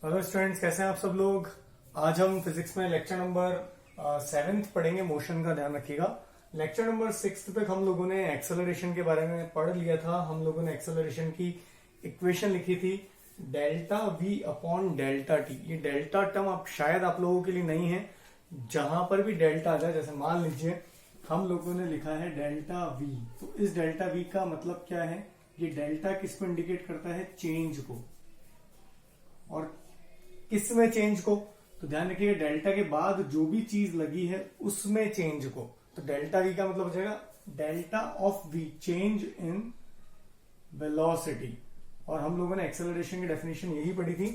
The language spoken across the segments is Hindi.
हेलो स्टूडेंट्स, कैसे हैं आप सब लोग। आज हम फिजिक्स में लेक्चर नंबर 7 पढ़ेंगे। मोशन का ध्यान रखिएगा। लेक्चर नंबर 6 तक हम लोगों ने एक्सेलरेशन के बारे में पढ़ लिया था। हम लोगों ने एक्सेलरेशन की इक्वेशन लिखी थी delta we upon delta T. ये डेल्टा टर्म आप शायद आप लोगों के लिए नहीं है। जहां पर भी डेल्टा आ जाए, जैसे मान लीजिए हम लोगों ने लिखा है डेल्टा वी, तो इस डेल्टा वी का मतलब क्या है। ये डेल्टा किसको इंडिकेट करता है? चेंज को। और किस में चेंज को? तो ध्यान रखिएगा, डेल्टा के बाद जो भी चीज लगी है उसमें चेंज को। तो डेल्टा वी का मतलब हो जाएगा delta of v, change in velocity. और हम लोगों ने एक्सेलरेशन की डेफिनेशन यही पढ़ी थी,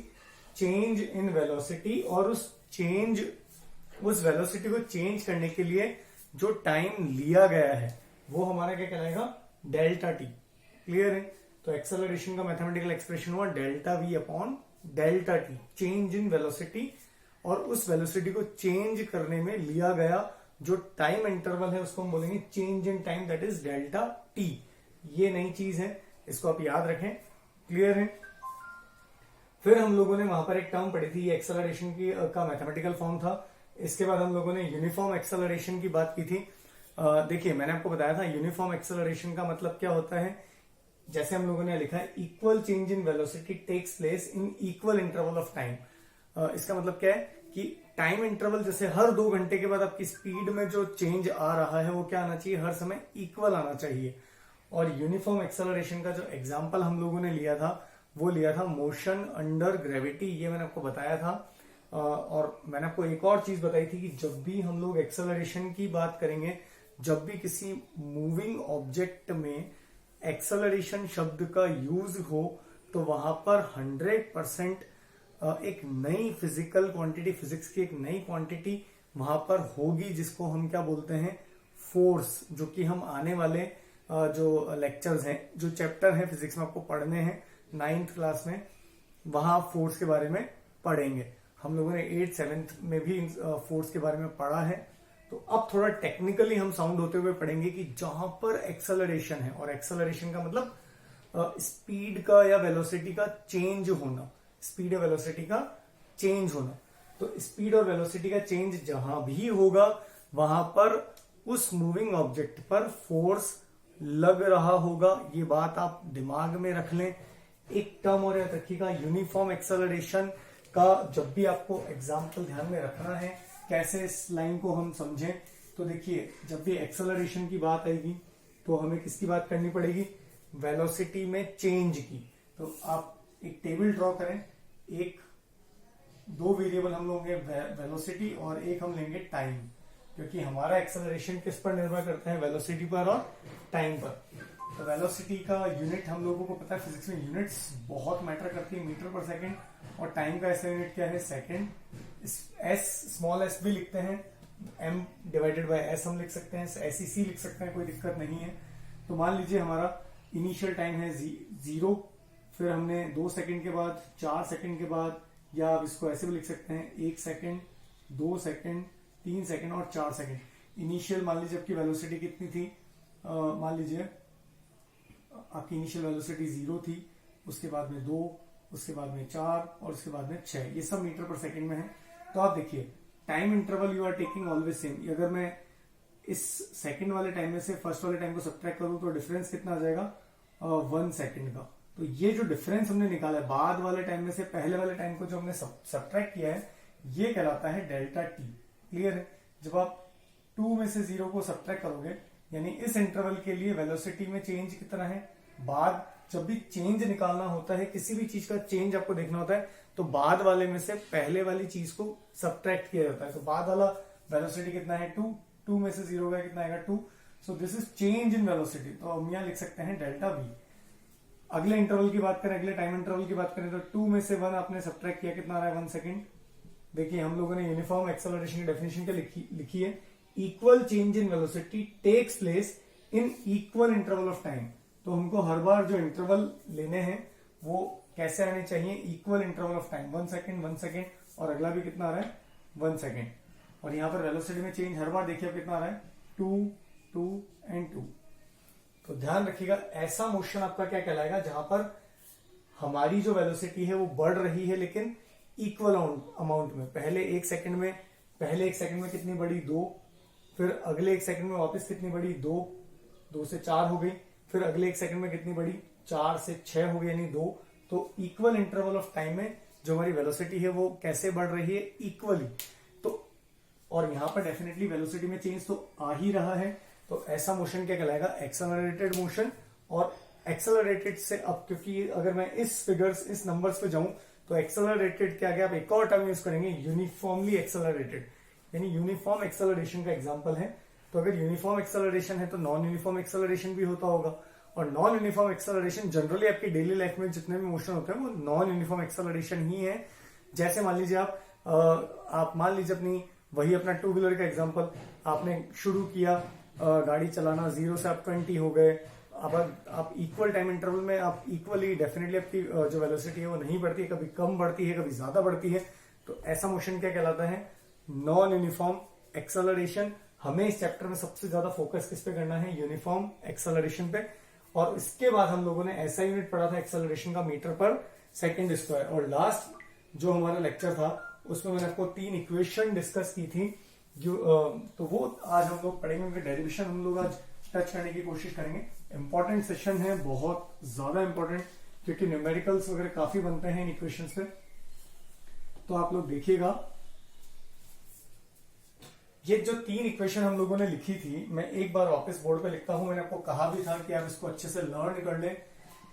चेंज इन वेलोसिटी। और उस वेलोसिटी को चेंज करने के लिए जो टाइम लिया गया है वो हमारा क्या कहलाएगा? Delta T. क्लियर है? तो एक्सेलरेशन का मैथमेटिकल एक्सप्रेशन हुआ delta we upon delta T, change in velocity. और उस वेलोसिटी को चेंज करने में लिया गया जो टाइम इंटरवल है उसको हम बोलेंगे change in time, that is delta T. ये नई चीज है, इसको आप याद रखें। क्लियर है? फिर हम लोगों ने वहां पर एक टर्म पढ़ी थी, एक्सेलरेशन की का मैथमेटिकल फॉर्म था। इसके बाद हम लोगों ने यूनिफॉर्म एक्सेलरेशन की बात की थी। देखिए, मैंने आपको बताया था यूनिफॉर्म एक्सेलरेशन का मतलब क्या होता है। जैसे हम लोगों ने लिखा है equal change in velocity takes place in equal interval of time. इसका मतलब क्या है कि टाइम इंटरवल, जैसे हर 2 घंटे के बाद आपकी स्पीड में जो चेंज आ रहा है वो क्या आना चाहिए? हर समय इक्वल आना चाहिए। और यूनिफॉर्म एक्सेलरेशन का जो एग्जाम्पल हम लोगों ने लिया था वो लिया था मोशन अंडर ग्रेविटी। ये मैंने आपको बताया था। और मैंने आपको एक और चीज बताई थी कि जब भी हम लोग एक्सेलरेशन की बात करेंगे, जब भी किसी मूविंग ऑब्जेक्ट में एक्सेलरेशन शब्द का यूज हो तो वहां पर 100% एक नई फिजिकल क्वांटिटी, फिजिक्स की एक नई क्वांटिटी वहां पर होगी, जिसको हम क्या बोलते हैं? फोर्स। जो कि हम आने वाले जो लेक्चर्स हैं, जो चैप्टर हैं फिजिक्स में आपको पढ़ने हैं 9th क्लास में, वहां फोर्स के बारे में पढ़ेंगे। हम लोगों ने 8th 7th में भी फोर्स के बारे में पढ़ा है। तो अब थोड़ा टेक्निकली हम साउंड होते हुए पढ़ेंगे कि जहां पर एक्सेलरेशन है, और एक्सेलरेशन का मतलब स्पीड का या वेलोसिटी का चेंज होना, स्पीड या वेलोसिटी का चेंज होना। तो स्पीड और वेलोसिटी का चेंज जहां भी होगा वहां पर उस मूविंग ऑब्जेक्ट पर फोर्स लग रहा होगा। ये बात आप दिमाग में रख लें। एक टर्म और याद रखिएगा, यूनिफॉर्म एक्सेलरेशन का जब भी आपको एग्जाम्पल ध्यान में रखना है कैसे इस लाइन को हम समझें, तो देखिए, जब भी एक्सेलरेशन की बात आएगी तो हमें किसकी बात करनी पड़ेगी? वेलोसिटी में चेंज की। तो आप एक टेबल ड्रॉ करें। एक 2 वेरिएबल हम लेंगे, वेलोसिटी, और एक हम लेंगे टाइम, क्योंकि हमारा एक्सेलरेशन किस पर निर्भर करता है? वेलोसिटी पर और टाइम पर। तो वेलोसिटी का यूनिट हम लोगों को पता है, फिजिक्स में यूनिट्स बहुत मैटर करती है, मीटर पर सेकेंड। और टाइम का ऐसा यूनिट क्या है? सेकेंड। एस, स्मॉल एस भी लिखते हैं, m डिवाइडेड बाय एस हम लिख सकते हैं, SEC लिख सकते हैं, कोई दिक्कत नहीं है। तो मान लीजिए हमारा इनिशियल टाइम है 0, फिर हमने 2 सेकंड के बाद, 4 सेकंड के बाद, या आप इसको ऐसे भी लिख सकते हैं 1 सेकंड, 2 सेकंड, 3 सेकंड और 4 सेकंड। इनिशियल मान लीजिए आपकी वेलोसिटी कितनी थी? मान लीजिए आपकी इनिशियल वेलोसिटी 0 थी, उसके बाद में 2, उसके बाद में 4 और उसके बाद में 6। ये सब मीटर पर सेकंड में है। तो आप देखिए, time interval you are taking always same. अगर मैं इस सेकंड वाले टाइम में से फर्स्ट वाले टाइम को सब्ट्रैक्ट करूं तो डिफरेंस कितना आ जाएगा? 1 सेकंड का। तो ये जो डिफरेंस हमने निकाला है बाद वाले टाइम में से पहले वाले टाइम को जो हमने सब्ट्रैक्ट किया है, ये कहलाता है डेल्टा टी। क्लियर है? जब आप 2 में से 0 को सब्ट्रैक्ट करोगे, यानी इस इंटरवल के लिए वेलोसिटी में चेंज कितना है? बाद जब भी चेंज निकालना होता है, किसी भी चीज का चेंज आपको देखना होता है, तो बाद वाले में से पहले वाली चीज को सब्ट्रैक्ट किया जाता है। तो बाद वाला वेलोसिटी कितना है? 2 में से 0 गया, कितना आएगा? 2। So this is change in velocity. तो हम यहां लिख सकते हैं डेल्टा वी। अगले इंटरवल की बात करें, अगले टाइम इंटरवल की बात करें, तो 2 में से 1 आपने सब्ट्रैक्ट किया, कितना आ रहा है? 1 सेकंड। देखिए, हम लोगों ने यूनिफॉर्म एक्सेलरेशन की डेफिनेशन क्या लिखी है? Equal change in velocity takes place in equal interval of time. तो हमको हर बार जो इंटरवल लेने हैं वो कैसे आने चाहिए? Equal interval of time, 1 second, 1 second, और अगला भी कितना आ रहा है? 1 सेकंड। और यहां पर वेलोसिटी में चेंज हर बार देखिए कितना आ रहा है? 2, 2 एंड 2। तो ध्यान रखिएगा, ऐसा मोशन आपका क्या कहलाएगा जहां पर हमारी जो वेलोसिटी है वो बढ़ रही है, लेकिन इक्वल अमाउंट में। पहले एक सेकंड में कितनी बढ़ी 2, फिर अगले एक सेकंड में वापस कितनी बढ़ी 2, 2 से 4 हो गई, फिर अगले एक सेकंड में कितनी बढ़ी 4 से 6 हो गई यानी 2। तो इक्वल इंटरवल ऑफ टाइम में जो हमारी वेलोसिटी है वो कैसे बढ़ रही है, इक्वली। तो और यहां पर डेफिनेटली वेलोसिटी में चेंज तो आ ही रहा है, तो ऐसा मोशन क्या कहलाएगा, एक्सेलरेटेड मोशन। और एक्सेलरेटेड से अब, क्योंकि अगर मैं इस नंबर्स पे जाऊं तो एक्सेलरेटेड के आगे आप एक और टर्म यूज करेंगे, यूनिफॉर्मली एक्सेलरेटेड, यानी यूनिफॉर्म एक्सेलरेशन का एग्जांपल है। तो अगर यूनिफॉर्म एक्सेलरेशन है तो नॉन यूनिफॉर्म एक्सेलरेशन भी होता होगा, और नॉन यूनिफॉर्म एक्सेलरेशन जनरली आपकी डेली लाइफ में जितने भी मोशन होते हैं वो नॉन यूनिफॉर्म एक्सेलरेशन ही है। जैसे मान लीजिए आप मान लीजिए अपना 2 व्हीलर का एग्जांपल, आपने शुरू किया गाड़ी चलाना, 0 से आप 20 हो गए। अब आप इक्वल टाइम इंटरवल में आप इक्वली डेफिनेटली आपकी जो वेलोसिटी है वो नहीं बढ़ती है, कभी कम बढ़ती है, कभी ज्यादा बढ़ती है। तो ऐसा मोशन क्या कहलाता है, नॉन यूनिफॉर्म एक्सेलरेशन। हमें इस चैप्टर में सबसे ज्यादा फोकस किस पे करना है, यूनिफॉर्म एक्सेलरेशन पे। और इसके बाद हम लोगों ने ऐसा यूनिट पढ़ा था एक्सेलरेशन का, मीटर पर सेकेंड स्क्वायर। और लास्ट जो हमारा लेक्चर था उसमें मैंने आपको 3 इक्वेशन डिस्कस की थी, तो वो आज हम लोग पढ़ेंगे, उनके डेरिवेशन हम लोग आज टच करने की कोशिश करेंगे। इंपॉर्टेंट सेशन है, बहुत ज्यादा इंपॉर्टेंट, क्योंकि न्यूमेरिकल्स वगैरह काफी बनते हैं इन इक्वेशंस पे। तो आप लोग देखिएगा, ये जो 3 इक्वेशन हम लोगों ने लिखी थी, मैं एक बार वापस बोर्ड पे लिखता हूं। मैंने आपको कहा भी था कि आप इसको अच्छे से लर्न कर लें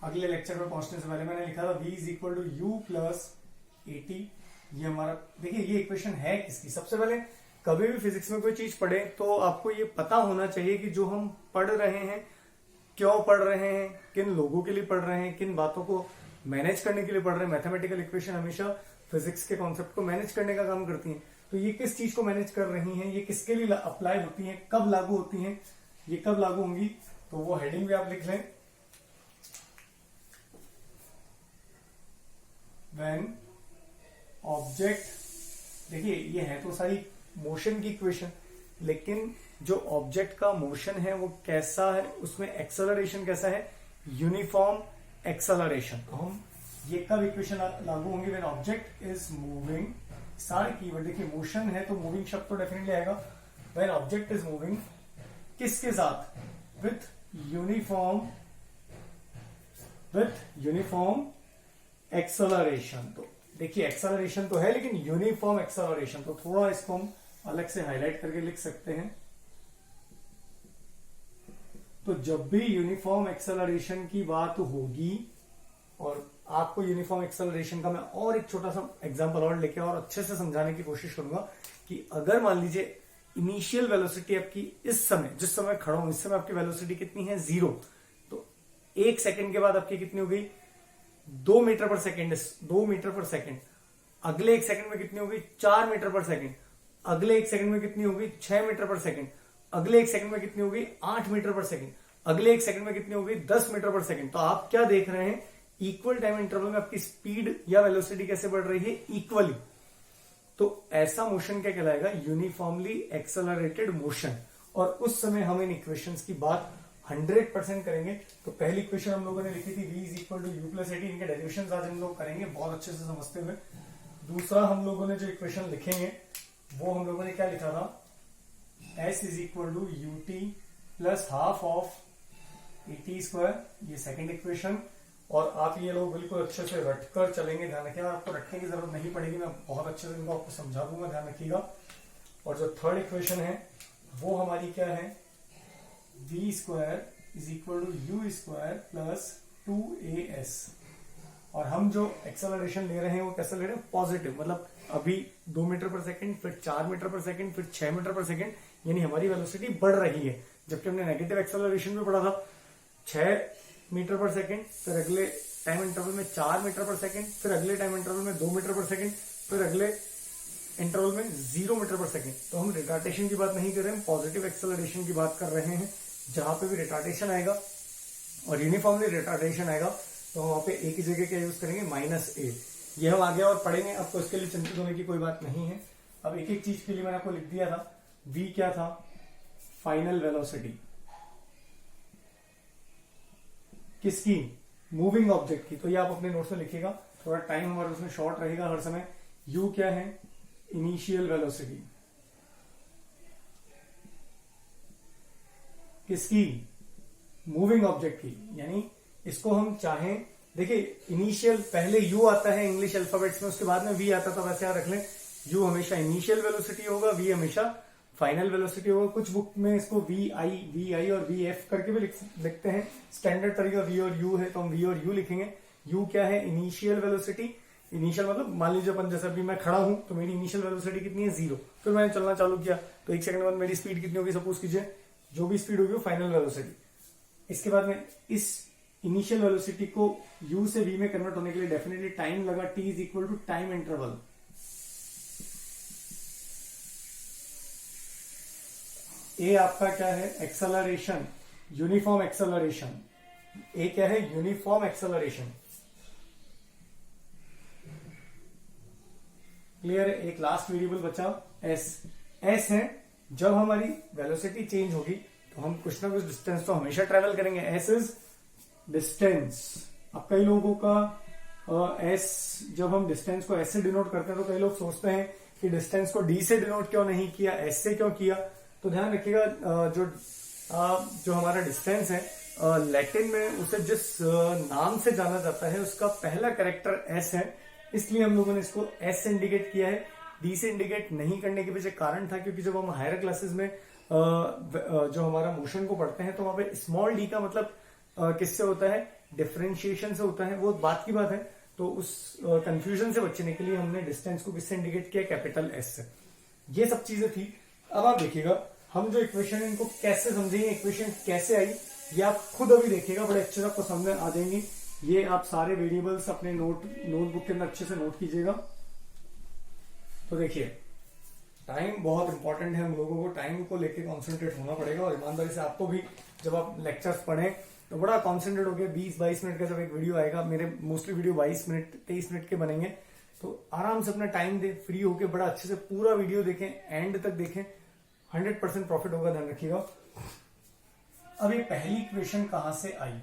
अगले लेक्चर में पहुंचने से पहले। मैंने लिखा था v is equal to u plus 80। ये हमारा, देखिए ये इक्वेशन है किसकी। सबसे पहले कभी भी फिजिक्स में कोई चीज पढ़े तो आपको ये पता होना चाहिए कि जो हम पढ़ रहे हैं क्यों पढ़ रहे हैं, किन लोगों के लिए पढ़ रहे हैं, किन बातों को मैनेज करने के लिए पढ़ रहे हैं। मैथमेटिकल इक्वेशन हमेशा फिजिक्स के कॉन्सेप्ट को मैनेज करने का काम करती हैं। तो ये किस चीज को मैनेज कर रही हैं, ये किसके लिए अप्लाई होती हैं, कब लागू होती हैं, ये कब लागू होंगी, तो वो हेडिंग भी आप लिख लें। व्हेन ऑब्जेक्ट, देखिए ये है तो सारी मोशन की इक्वेशन, लेकिन जो ऑब्जेक्ट का मोशन है वो कैसा है, उसमें एक्सेलरेशन कैसा है, यूनिफॉर्म एक्सेलरेशन। तो हम ये कब इक्वेशन लागू होंगी, व्हेन ऑब्जेक्ट इज मूविंग। सारे कीवर्ड देखिए, मोशन है तो मूविंग शब्द तो डेफिनेटली आएगा। व्हेन ऑब्जेक्ट इज मूविंग किसके साथ, विथ यूनिफॉर्म एक्सेलरेशन। तो देखिए एक्सेलरेशन तो है लेकिन यूनिफॉर्म एक्सेलरेशन, तो थोड़ा इसको हम अलग से हाईलाइट करके लिख सकते हैं। तो जब भी यूनिफॉर्म एक्सेलरेशन की बात होगी, और आपको यूनिफॉर्म एक्सेलरेशन का मैं और एक छोटा सा एग्जांपल और लेके और अच्छे से समझाने की कोशिश करूंगा कि अगर मान लीजिए इनिशियल वेलोसिटी आपकी इस समय, जिस समय खड़ा हूं इस समय आपकी वेलोसिटी कितनी है, 0। तो 1 सेकंड के बाद आपकी कितनी हो गई, 2 मीटर पर सेकेंड, 2 मीटर पर सेकेंड। अगले 1 सेकंड में कितनी हो गई, 4 मीटर पर सेकेंड। अगले 1 सेकंड में कितनी हो गई, 6 मीटर पर सेकेंड। अगले 1 सेकंड में कितनी हो गई, 8 मीटर पर सेकेंड। अगले 1 सेकंड में कितनी हो गई, 10 मीटर पर सेकेंड। तो आप क्या देख रहे हैं, इक्वल टाइम इंटरवल में आपकी स्पीड या वेलोसिटी कैसे बढ़ रही है, इक्वली। तो ऐसा मोशन क्या कहलाएगा, यूनिफॉर्मली एक्सेलरेटेड मोशन। और उस समय हम इन इक्वेशंस की बात 100% करेंगे। तो पहली इक्वेशन हम लोगों ने लिखी थी v is equal to u plus 80। इनके डेरिवेशन आज हम लोग करेंगे बहुत अच्छे से समझते हुए। दूसरा हम लोगों ने जो इक्वेशन लिखेंगे वो हम लोगों ने क्या लिखा था, s is equal to u t plus half of 80 square, ये सेकेंड इक्वेशन। और आप ये लोग बिल्कुल अच्छे से रटकर चलेंगे, ध्यान रखिएगा, आपको रटने की जरूरत नहीं पड़ेगी, मैं बहुत अच्छे से इनको आपको समझा दूंगा, ध्यान रखिएगा। और जो थर्ड इक्वेशन है वो हमारी क्या है, v square is equal to u square plus 2as। और हम जो एक्सेलरेशन ले रहे हैं वो कैसे ले रहे हैं, पॉजिटिव, मतलब अभी 2 मीटर पर सेकंड, फिर 4 मीटर पर सेकंड, फिर 6 मीटर पर सेकंड, यानी हमारी वेलोसिटी बढ़ रही है। जबकि हमने नेगेटिव एक्सेलरेशन में पढ़ा था 6 मीटर पर सेकंड, फिर अगले टाइम इंटरवल में 4 मीटर पर सेकंड, फिर अगले टाइम इंटरवल में 2 मीटर पर सेकंड, फिर अगले इंटरवल में 0 मीटर पर सेकंड। तो हम रिटार्टेशन की बात नहीं कर रहे हैं, पॉजिटिव एक्सेलरेशन की बात कर रहे हैं। जहां पे भी रिटार्टेशन आएगा और यूनिफॉर्मली रिटार्टेशन आएगा तो हम वहां पे एक ही जगह क्या यूज करेंगे, -a। ये हम आगे और पढ़ेंगे, आपको इसके लिए चिंतित होने की कोई बात नहीं है। अब एक एक चीज के लिए मैंने आपको लिख दिया था। v क्या था, फाइनल वेलोसिटी किसकी, मूविंग ऑब्जेक्ट की। तो ये आप अपने नोट्स में लिखिएगा, थोड़ा टाइम हमारा उसमें शॉर्ट रहेगा हर समय, यू क्या है, इनिशियल वेलोसिटी किसकी, मूविंग ऑब्जेक्ट की। यानी इसको हम चाहें, देखिए इनिशियल पहले यू आता है इंग्लिश अल्फाबेट्स में, उसके बाद में वी आता था, वैसे याद रख लें यू हमेशा इनिशियल वेलोसिटी होगा, वी हमेशा फाइनल वेलोसिटी होगा। कुछ बुक में इसको वी आई और वी एफ करके भी लिखते हैं, स्टैंडर्ड तरीका वी और यू है तो हम वी और यू लिखेंगे। यू क्या है, इनिशियल वेलोसिटी। इनिशियल मतलब मान लीजिए अपन जैसे अभी मैं खड़ा हूं तो मेरी इनिशियल वेलोसिटी कितनी है, 0। फिर मैंने चलना चालू किया तो 1 सेकंड बाद मेरी स्पीड कितनी होगी, सपोज कीजिए जो भी स्पीड होगी वो फाइनल वेलोसिटी। इसके बाद में इस इनिशियल वेलोसिटी को u से v में कन्वर्ट होने के लिए डेफिनेटली टाइम लगा, t is equal to time interval. A आपका क्या है, एक्सेलरेशन, यूनिफॉर्म एक्सेलरेशन। ए क्या है, यूनिफॉर्म एक्सेलरेशन। क्लियर है। एक लास्ट वेरिएबल बचा s। s है जब हमारी वेलोसिटी चेंज होगी तो हम कुछ ना कुछ डिस्टेंस तो हमेशा ट्रेवल करेंगे, s इज डिस्टेंस। अब कई लोगों का s, जब हम डिस्टेंस को s से डिनोट करते हैं तो कई लोग सोचते हैं कि डिस्टेंस को d से डिनोट क्यों नहीं किया, s से क्यों किया। तो ध्यान रखिएगा जो हमारा डिस्टेंस है लैटिन में उसे जिस नाम से जाना जाता है उसका पहला कैरेक्टर s है, इसलिए हम लोगों ने इसको s से इंडिकेट किया है। d से इंडिकेट नहीं करने के पीछे कारण था क्योंकि जब हम हायर क्लासेस में जो हमारा मोशन को पढ़ते हैं तो वहां पे स्मॉल d का मतलब किससे होता है, डिफरेंशिएशन से होता है, वो बात की बात है। तो उस कंफ्यूजन से बचने के लिए हमने डिस्टेंस को किससे इंडिकेट किया, कैपिटल एस से। ये सब चीजें थी। अब आप देखिएगा हम जो इक्वेशन इनको कैसे समझेंगे, इक्वेशन कैसे आई, ये आप खुद अभी देखिएगा, बड़े अच्छे से आपको समझ में आ जाएंगी। ये आप सारे वेरिएबल्स अपने नोटबुक के अंदर अच्छे से नोट कीजिएगा। तो देखिए टाइम बहुत इंपॉर्टेंट है, हम लोगों को टाइम को लेके कॉन्सेंट्रेट होना पड़ेगा और ईमानदारी से आपको भी जब आप लेक्चर्स पढ़ें तो बड़ा कॉन्सेंट्रेट होकर 20-22 मिनट का जब एक वीडियो आएगा, मेरे मोस्टली वीडियो 22 मिनट 23 मिनट के बनेंगे, तो आराम से अपना टाइम दे, फ्री होके बड़ा अच्छे से पूरा वीडियो देखें, एंड तक देखें, 100% प्रॉफिट होगा, ध्यान रखिएगा। अब ये पहली इक्वेशन कहां से आई,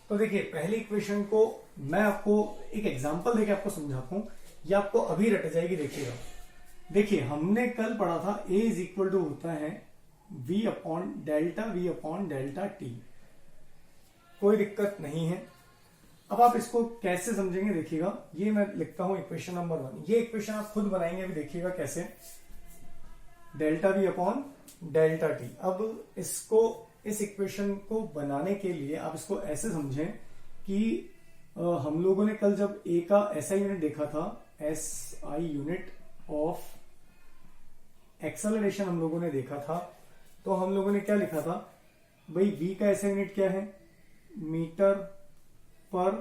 तो देखिए पहली इक्वेशन को मैं आपको एक एग्जांपल देके आपको समझाता हूं, ये आपको अभी रट जाएगी। देखिएगा, देखिए हमने कल पढ़ा था a इज इक्वल टू होता है v अपॉन डेल्टा t। कोई दिक्कत नहीं है। अब आप इसको कैसे समझेंगे, देखिएगा ये मैं लिखता हूं इक्वेशन नंबर 1। ये इक्वेशन आप खुद बनाएंगे, अभी देखिएगा कैसे, delta v upon delta t। अब इसको, इस इक्वेशन को बनाने के लिए आप इसको ऐसे समझें कि हम लोगों ने कल जब a का SI यूनिट देखा था, SI यूनिट ऑफ एक्सेलरेशन हम लोगों ने देखा था, तो हम लोगों ने क्या लिखा था भाई, v का SI यूनिट क्या है, मीटर पर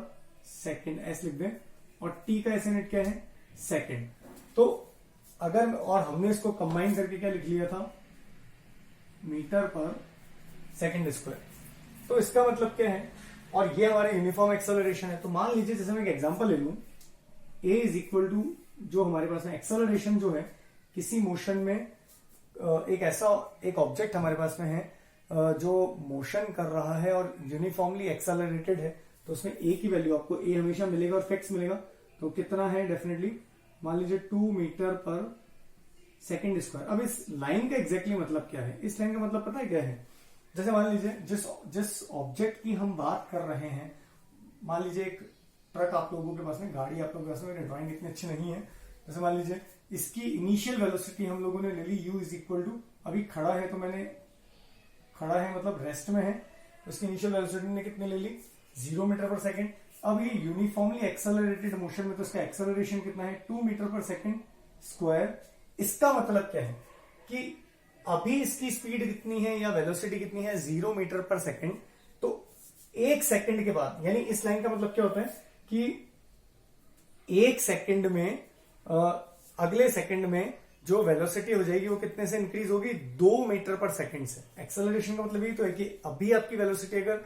सेकेंड, s लिख दें, और t का SI यूनिट क्या है, सेकेंड। तो अगर, और हमने इसको कंबाइन करके क्या लिख लिया था, मीटर पर सेकेंड स्क्वायर। तो इसका मतलब क्या है, और ये हमारे यूनिफॉर्म एक्सेलरेशन है। तो मान लीजिए जैसे मैं एक एग्जांपल ले लूं, a इज इक्वल टू, जो हमारे पास में एक्सेलरेशन जो है किसी मोशन में, एक ऑब्जेक्ट हमारे पास में है जो मोशन कर रहा है और यूनिफॉर्मली एक्सेलरेटेड है, तो उसमें a की वैल्यू आपको a हमेशा मिलेगा और फिक्स मिलेगा। तो कितना है, डेफिनेटली मान लीजिए 2 मीटर पर सेकेंड स्क्वायर। अब इस लाइन का एग्जैक्टली मतलब क्या है, इस लाइन का मतलब पता है क्या है, जैसे मान लीजिए जिस ऑब्जेक्ट की हम बात कर रहे हैं, मान लीजिए एक ट्रक आप लोगों के पास में, गाड़ी आप लोगों के पास में, मेरी ड्राइंग इतनी अच्छी नहीं है, जैसे मान लीजिए इसकी इनिशियल वेलोसिटी हम लोगों ने ले ली u इज इक्वल टू, अभी खड़ा है तो मैंने, खड़ा है मतलब रेस्ट में है, तो इसकी इनिशियल वेलोसिटी ने कितने ले ली, 0 मीटर पर सेकेंड। अब ये यूनिफॉर्मली एक्सेलरेटेड मोशन में तो इसका एक्सेलरेशन कितना है, 2 मीटर पर सेकेंड स्क्वायर। इसका मतलब क्या है कि अभी इसकी स्पीड कितनी है या वेलोसिटी कितनी है, 0 मीटर पर सेकेंड। तो 1 सेकेंड के बाद, यानी इस लाइन का मतलब क्या होता है कि 1 सेकेंड में अगले सेकेंड में जो वेलोसिटी हो जाएगी वो कितने से इंक्रीज होगी, 2 मीटर पर सेकेंड से। एक्सेलरेशन का मतलब यही तो है कि अभी आपकी वेलोसिटी अगर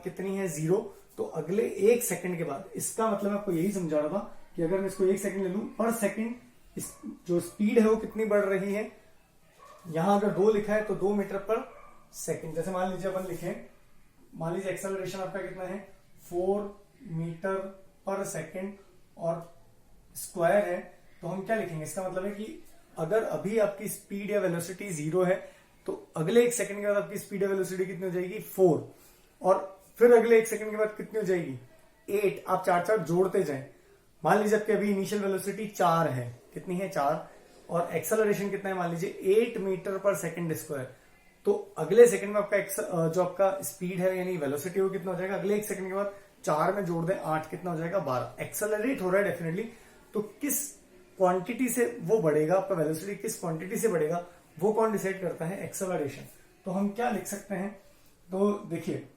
कितनी है, 0, तो अगले 1 सेकेंड के बाद, इसका मतलब मैं आपको यही समझा रहा था कि अगर मैं इसको 1 सेकेंड ले लूं, पर सेकेंड जो स्पीड है वो कितनी बढ़ रही है, यहां अगर 2 लिखा है तो 2 मीटर पर सेकेंड। जैसे मान लीजिए अपन लिखें, मान लीजिए एक्सेलरेशन आपका कितना है, 4 मीटर पर सेकेंड और स्क्वायर है, तो हम क्या लिखेंगे, इसका मतलब है कि अगर अभी आपकी स्पीड या वेलोसिटी 0 है तो अगले 1 सेकंड के बाद आपकी स्पीड या वेलोसिटी कितनी हो जाएगी 4, और फिर अगले 1 सेकंड के बाद कितनी हो जाएगी 8। आप चार चार जोड़ते जाएं। मान लीजिए आपकी अभी इनिशियल वेलोसिटी 4 है, कितनी है 4, और एक्सेलरेशन कितना है मान लीजिए 8 मीटर पर सेकंड स्क्वायर। तो अगले सेकंड में आपका जो आपका स्पीड है यानी वेलोसिटी वो कितना हो जाएगा, अगले 1 सेकंड के बाद 4 में जोड़ दें 8, कितना हो जाएगा 12। एक्सेलरेट हो रहा है डेफिनेटली, तो किस क्वांटिटी से वो बढ़ेगा, आपका वेलोसिटी किस क्वांटिटी से बढ़ेगा वो कौन डिसाइड करता है, एक्सेलरेशन। तो हम क्या लिख सकते हैं, तो देखिए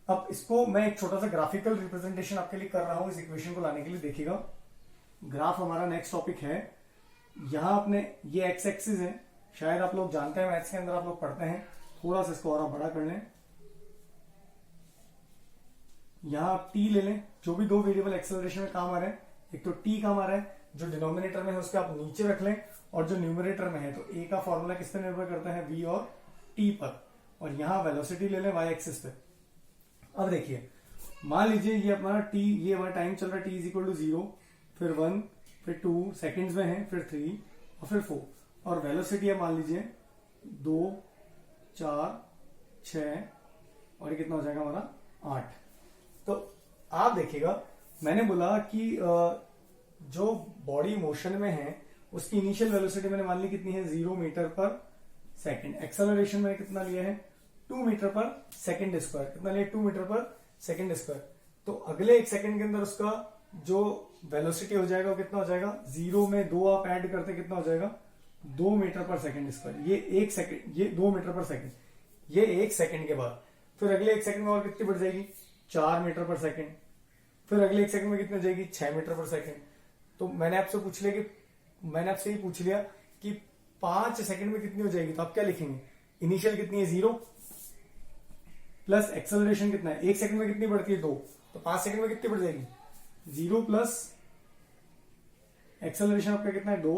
अब इसको मैं एक छोटा सा ग्राफिकल रिप्रेजेंटेशन आपके लिए कर रहा हूं इस इक्वेशन को लाने के लिए। देखिएगा ग्राफ हमारा नेक्स्ट टॉपिक है। यहां अपने ये एक्स एक्सिस है, शायद आप लोग जानते हैं मैथ्स के अंदर आप लोग पढ़ते हैं, थोड़ा सा इसको और आप बड़ा कर लें। यहां आप टी ले लें, जो भी दो वेरिएबल एक्सेलरेशन में काम आ रहे हैं, एक तो टी काम आ रहा है, जो डिनोमिनेटर में है उसके आप नीचे रख लें, और जो न्यूमरेटर में है तो ए का फॉर्मूला किस पे निर्भर करता है, वी और टी पर, और यहां वेलोसिटी ले लें वाई एक्सिस पे। अब देखिए मान लीजिए ये हमारा टी, ये हमारा टाइम चल रहा है टी इज इक्वल टू 0, फिर 1, फिर 2 सेकेंड्स में है, फिर 3 और फिर 4, और वेलोसिटी है मान लीजिए 2, 4, 6 और ये कितना हो जाएगा हमारा 8। तो आप देखिएगा मैंने बोला कि जो बॉडी मोशन में है उसकी इनिशियल वेलोसिटी मैंने मान ली कितनी है 0 मीटर पर सेकेंड, एक्सेलरेशन मैंने कितना लिया है 2 मीटर पर सेकेंड स्क्वायर, कितना लिया 2 मीटर पर सेकेंड स्क्वायर। तो अगले 1 सेकेंड के अंदर उसका जो वेलोसिटी हो जाएगा वो कितना हो जाएगा, 0 में 2 आप ऐड करते कितना हो जाएगा 2 मीटर पर सेकेंड स्क्वायर। ये 1 सेकेंड, ये 2 मीटर पर सेकेंड, ये 1 सेकेंड के बाद फिर अगले 1 सेकेंड में और कितनी बढ़ जाएगी 4 मीटर पर सेकेंड, फिर अगले 1 सेकेंड में कितनी हो जाएगी 6 मीटर पर सेकेंड। तो मैंने आपसे ये पूछ लिया कि 5 सेकेंड में कितनी हो जाएगी, तो आप क्या लिखेंगे, इनिशियल कितनी है 0 प्लस एक्सेलरेशन कितना है 1 सेकंड में कितनी बढ़ती है 2, तो 5 सेकंड में कितनी बढ़ जाएगी 0 प्लस एक्सेलरेशन आपका कितना है 2,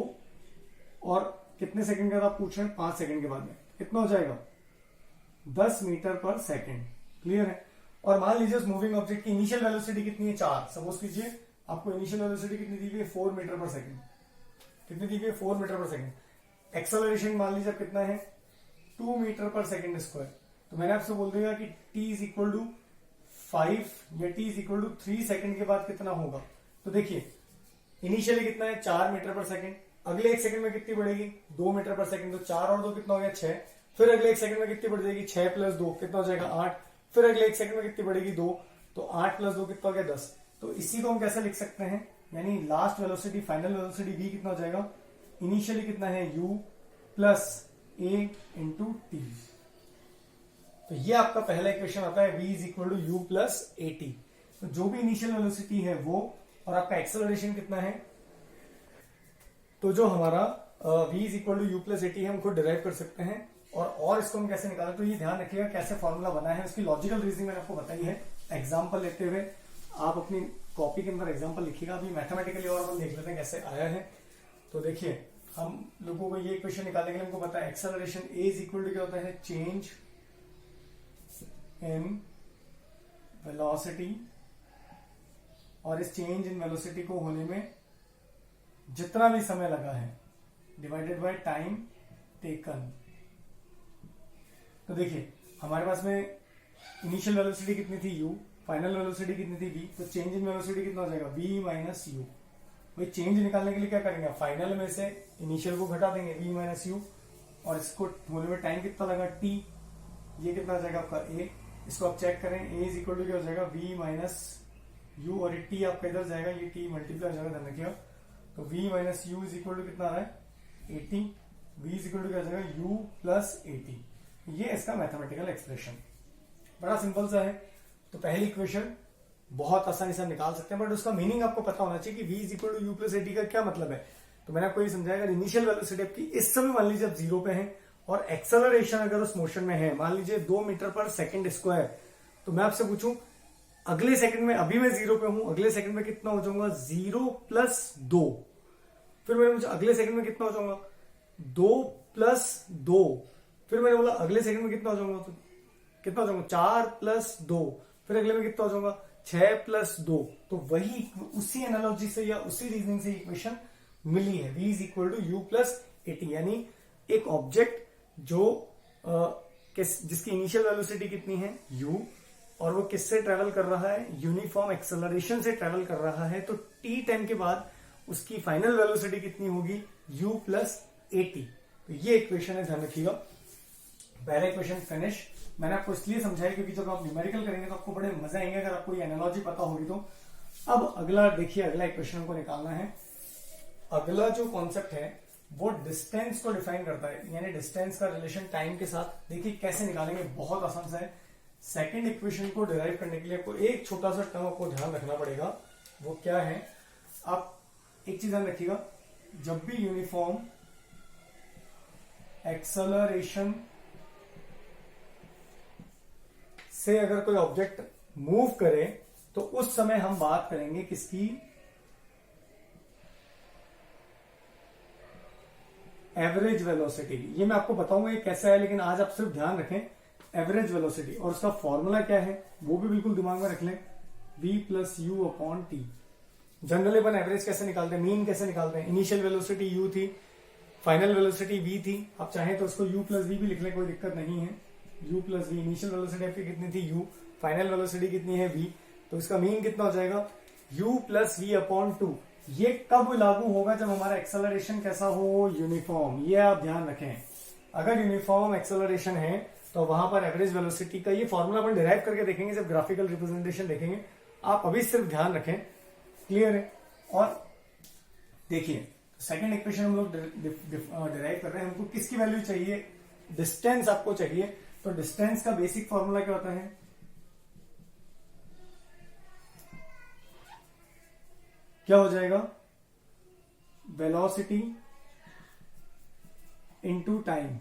और कितने सेकंड के बाद आप पूछ रहे हैं 5 सेकंड के बाद में कितना हो जाएगा 10 मीटर पर सेकंड। क्लियर है। और मान लीजिए उस मूविंग ऑब्जेक्ट की इनिशियल वेलोसिटी कितनी है 4, सपोज कीजिए आपको इनिशियल वेलोसिटी कितनी दी हुई है 4 मीटर पर सेकंड, कितनी दी हुई है 4 मीटर पर सेकंड। एक्सेलरेशन मान लीजिए कितना है 2 मीटर पर सेकंड स्क्वायर। तो मैंने आपसे बोल दिया कि t इज इक्वल टू 5 या t is equal to 3 second के बाद कितना होगा। तो देखिए इनिशियली कितना है 4 मीटर पर सेकंड, अगले 1 सेकंड में कितनी बढ़ेगी 2 मीटर पर सेकंड, तो 4 और 2 कितना हो गया 6, फिर अगले 1 सेकंड में कितनी बढ़ जाएगी 6 प्लस 2 कितना हो जाएगा 8, फिर अगले 1 सेकंड में कितनी बढ़ेगी 2, तो 8 प्लस 2 कितना हो गया 10। तो इसी को हम कैसे लिख सकते हैं, यानी last velocity final velocity v कितना हो जाएगा, इनिशियली कितना है u plus a into t. तो ये आपका पहला इक्वेशन आता है v is equal to u plus a t. तो जो भी इनिशियल वेलोसिटी है वो, और आपका एक्सेलरेशन कितना है, तो जो हमारा v is equal to u plus a t है हमको डिराइव कर सकते हैं। और इसको हम कैसे निकालें, तो ये ध्यान रखिएगा कैसे फॉर्मूला बना है, उसकी लॉजिकल रीजनिंग मैंने आपको बताई है। एग्जाम्पल लेते हुए आप अपनी कॉपी के अंदर एग्जाम्पल लिखिएगा। अभी मैथमेटिकली और हम देख लेते हैं कैसे आया है। तो देखिए हम लोगों को ये इक्वेशन निकालने के लिए हमको पता है acceleration a is equal to क्या होता है, चेंज इन वेलोसिटी, और इस चेंज इन वेलोसिटी को होने में जितना भी समय लगा है डिवाइडेड बाय टाइम टेकन। तो देखिए हमारे पास में इनिशियल वेलोसिटी कितनी थी u, फाइनल वेलोसिटी कितनी थी v, तो चेंज इन वेलोसिटी कितना हो जाएगा v माइनस यू। भाई चेंज निकालने के लिए क्या करेंगे, फाइनल में से इनिशियल को घटा देंगे v माइनस यू, और इसको होने में टाइम कितना लगा t, ये कितना आ जाएगा आपका a। इसको आप चेक करें a इज इक्वल टू क्या हो जाएगा v माइनस यू, और ये t आपका इधर जाएगा, ये t मल्टीप्लाई हो जाएगा, ध्यान रखिएगा। तो v minus u is equal to कितना आ रहा है 80, v इज इक्वल टू क्या हो जाएगा u प्लस 80। ये इसका मैथमेटिकल एक्सप्रेशन बड़ा सिंपल सा है। तो पहली इक्वेशन बहुत आसानी से हम निकाल सकते हैं, बट उसका मीनिंग आपको पता होना चाहिए कि v is equal to u plus 80 का क्या मतलब है। तो मैंने आपको ये समझाया, अगर इनिशियल वेलोसिटी आपकी इस समय मान लीजिए आप 0 पे है और एक्सेलरेशन अगर उस मोशन में है मान लीजिए 2 मीटर पर सेकंड स्क्वायर, तो मैं आपसे पूछूं अगले सेकंड में, अभी मैं 0 पे हूं, अगले सेकंड में कितना हो जाऊंगा 0 प्लस 2, फिर मैंने पूछा अगले सेकंड में कितना हो जाऊंगा 2 प्लस 2, फिर मैंने बोला अगले सेकंड में कितना हो जाऊंगा, तो कितना हो जाऊंगा 4 प्लस 2, फिर अगले में कितना हो जाऊंगा 6 प्लस 2। तो वही उसी एनालॉजी से या उसी रीजनिंग से इक्वेशन मिली है। v is equal to u plus a t, यानी एक ऑब्जेक्ट जो जिसकी इनिशियल वेलोसिटी कितनी है u, और वो किससे ट्रेवल कर रहा है, यूनिफॉर्म एक्सेलरेशन से ट्रेवल कर रहा है, तो t टाइम के बाद उसकी फाइनल वेलोसिटी कितनी होगी, u प्लस एटी। तो ये इक्वेशन है, ध्यान रखिएगा। पहला इक्वेशन फिनिश। मैंने आपको इसलिए समझाया क्योंकि जब आप न्यूमेरिकल करेंगे तो आपको बड़े मजा आएंगे अगर आपको ये एनालॉजी पता होगी तो। अब अगला देखिए, अगला इक्वेशन को निकालना है। अगला जो कॉन्सेप्ट है वो डिस्टेंस को डिफाइन करता है, यानी डिस्टेंस का रिलेशन टाइम के साथ। देखिए कैसे निकालेंगे, बहुत आसान सा है। सेकेंड इक्वेशन को डिराइव करने के लिए आपको एक छोटा सा टर्म आपको ध्यान रखना पड़ेगा। वो क्या है, आप एक चीज ध्यान रखिएगा, जब भी यूनिफॉर्म एक्सेलरेशन से अगर कोई ऑब्जेक्ट मूव करे तो उस समय हम बात करेंगे किसकी, एवरेज वेलोसिटी की। ये मैं आपको बताऊंगा ये कैसा है, लेकिन आज आप सिर्फ ध्यान रखें एवरेज वेलोसिटी, और उसका फॉर्मूला क्या है वो भी बिल्कुल दिमाग में रख लें, v plus you upon T. Generally upon average कैसे निकालते हैं, मीन कैसे निकालते हैं, इनिशियल वेलोसिटी u थी, फाइनल वेलोसिटी v थी। आप चाहें तो उसको u प्लस वी भी लिख लें, कोई दिक्कत नहीं है। u plus v, initial velocity आपकी कितनी थी u, फाइनल वेलोसिटी कितनी है v, तो इसका मीन कितना हो जाएगा u plus v upon two. ये कब लागू होगा, जब हमारा एक्सेलरेशन कैसा हो, यूनिफॉर्म। ये आप ध्यान रखें, अगर यूनिफॉर्म एक्सेलरेशन है तो वहां पर एवरेज वेलोसिटी का ये फॉर्मूला अपन डिराइव करके देखेंगे जब ग्राफिकल रिप्रेजेंटेशन देखेंगे। आप अभी सिर्फ ध्यान रखें, क्लियर है। और देखिए सेकेंड इक्वेशन हम लोग डिराइव कर रहे हैं, हमको किसकी वैल्यू चाहिए, डिस्टेंस आपको चाहिए। तो डिस्टेंस का बेसिक फॉर्मूला क्या होता है, क्या हो जाएगा, वेलोसिटी इनटू टाइम।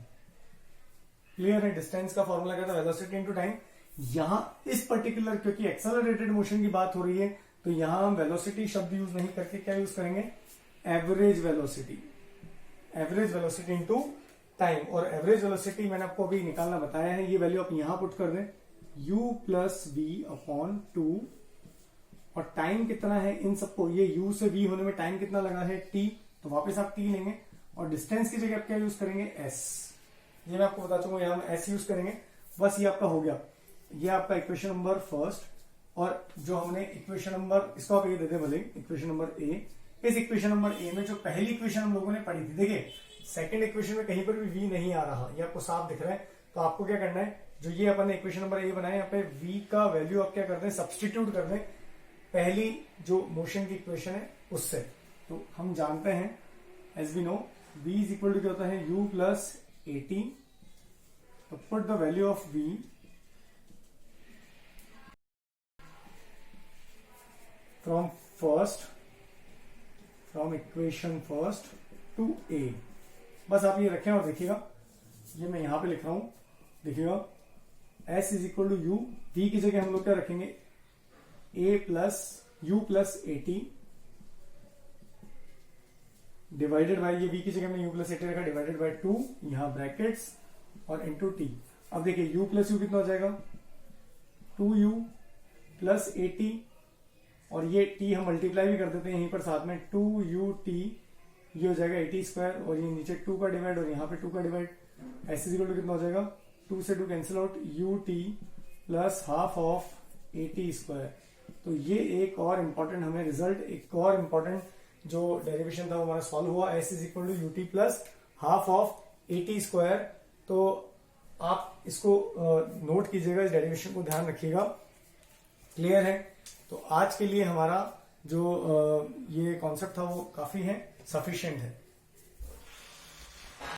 क्लियर है, डिस्टेंस का फॉर्मूला क्या था, वेलोसिटी इनटू टाइम। यहां इस पर्टिकुलर, क्योंकि एक्सेलरेटेड मोशन की बात हो रही है, तो यहां हम वेलोसिटी शब्द यूज नहीं करके क्या यूज करेंगे, average velocity. Average velocity into time, और एवरेज वेलोसिटी मैंने आपको अभी निकालना बताया है, ये वैल्यू आप यहां पुट कर दें, u plus v upon two, और टाइम कितना है इन सबको, ये u से v होने में टाइम कितना लगा है, t, तो वापस आप t लेंगे, और डिस्टेंस की जगह आप क्या यूज करेंगे, s। ये मैं आपको बता चुका हूं, यहां हम s यूज करेंगे। बस ये आपका हो गया, ये आपका इक्वेशन नंबर फर्स्ट। और जो हमने इक्वेशन नंबर, इसको आप ये दे दें भले, इक्वेशन नंबर ए। इस इक्वेशन नंबर ए में जो पहली इक्वेशन हम लोगों ने पढ़ी थी, देखिए सेकंड इक्वेशन में कहीं पर भी v नहीं आ रहा, ये आपको साफ दिख रहा है। तो आपको क्या करना है, जो ये अपन ने इक्वेशन नंबर ए बनाया, यहाँ पे v का वैल्यू आप क्या करते हैं, सब्सटीट्यूट कर दें पहली जो मोशन की इक्वेशन है उससे। तो हम जानते हैं, as we know, v is equal to क्या होता है, u प्लस एटी। तो put the value of v from equation first to a। बस आप ये रखें और देखिएगा, ये मैं यहां पे लिख रहा हूं, देखिएगा s is equal to u, v की जगह हम लोग क्या रखेंगे, a plus u plus a t divided by, ये v की जगह हमने u प्लस एटी रखा, डिवाइडेड बाय टू, यहां ब्रैकेट्स और इंटू t। अब देखिए u प्लस यू कितना हो जाएगा, 2u प्लस एटी, और ये t हम मल्टीप्लाई भी कर देते हैं यहीं पर साथ में, 2ut, ये हो जाएगा 80 स्क्वायर, और ये नीचे 2 का डिवाइड और यहाँ पे 2 का डिवाइड। ऐसे इक्वल टू कितना हो जाएगा, 2 से 2 cancel out, ut plus half of 80 square. तो ये एक और इम्पोर्टेंट हमें रिजल्ट, एक और इम्पोर्टेंट जो डेरिवेशन था वो हमारा सॉल्व हुआ, s is equal to u t plus half of 80 square. तो आप इसको नोट कीजिएगा, इस डेरिवेशन को ध्यान रखिएगा, क्लियर है। तो आज के लिए हमारा जो ये कॉन्सेप्ट था वो काफी है, सफिशिएंट है।